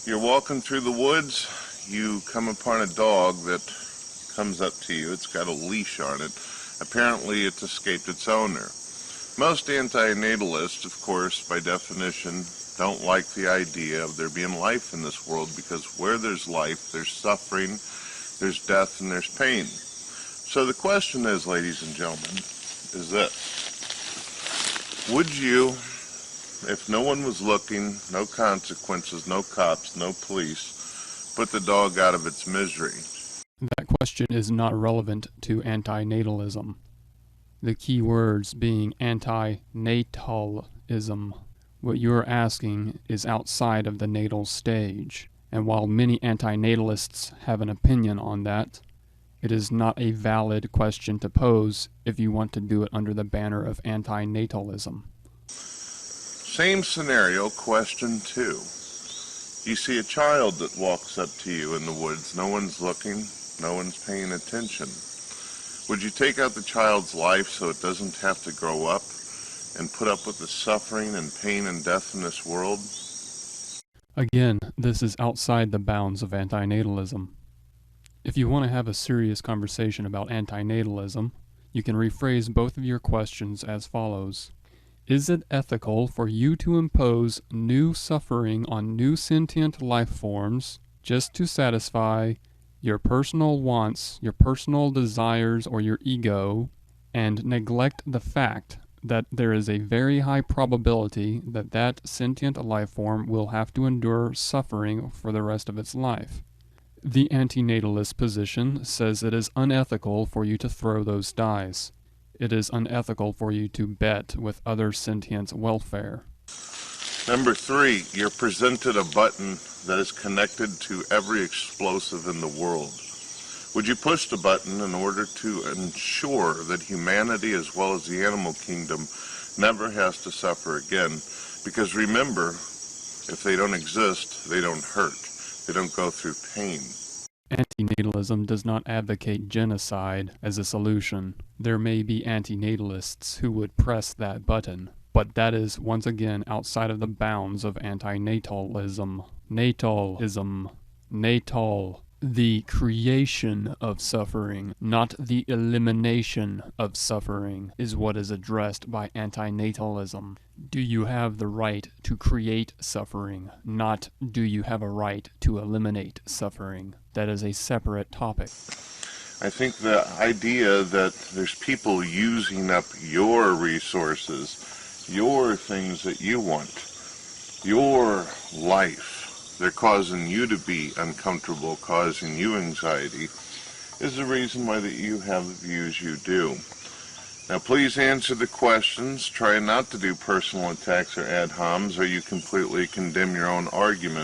You're walking through the woods, you come upon a dog that comes up to you. It's got a leash on it. Apparently it's escaped its owner. Most antinatalists, of course, by definition, don't like the idea of there being life in this world, because where there's life, there's suffering, there's death, and there's pain. So the question is, ladies and gentlemen, is this: would you, if no one was looking, no consequences, no cops, no police, put the dog out of its misery? That question is not relevant to antinatalism. The key words being antinatalism. What you're asking is outside of the natal stage, and while many antinatalists have an opinion on that, it is not a valid question to pose if you want to do it under the banner of antinatalism. Same scenario, question 2. You see a child that walks up to you in the woods. No one's looking, no one's paying attention. Would you take out the child's life so it doesn't have to grow up and put up with the suffering and pain and death in this world? Again, this is outside the bounds of antinatalism. If you want to have a serious conversation about antinatalism, you can rephrase both of your questions as follows. Is it ethical for you to impose new suffering on new sentient life forms just to satisfy your personal wants, your personal desires, or your ego, and neglect the fact that there is a very high probability that that sentient life form will have to endure suffering for the rest of its life? The antinatalist position says it is unethical for you to throw those dice. It is unethical for you to bet with other sentients' welfare. Number 3, you're presented a button that is connected to every explosive in the world. Would you push the button in order to ensure that humanity, as well as the animal kingdom, never has to suffer again? Because remember, if they don't exist, they don't hurt. They don't go through pain. Antinatalism does not advocate genocide as a solution. There may be antinatalists who would press that button, but that is once again outside of the bounds of antinatalism. Natal. The creation of suffering, not the elimination of suffering, is what is addressed by antinatalism. Do you have the right to create suffering, not do you have a right to eliminate suffering? That is a separate topic. I think the idea that there's people using up your resources, your things that you want, your life, they're causing you to be uncomfortable, causing you anxiety, is the reason why that you have the views you do. Now please answer the questions. Try not to do personal attacks or ad homs, or you completely condemn your own argument.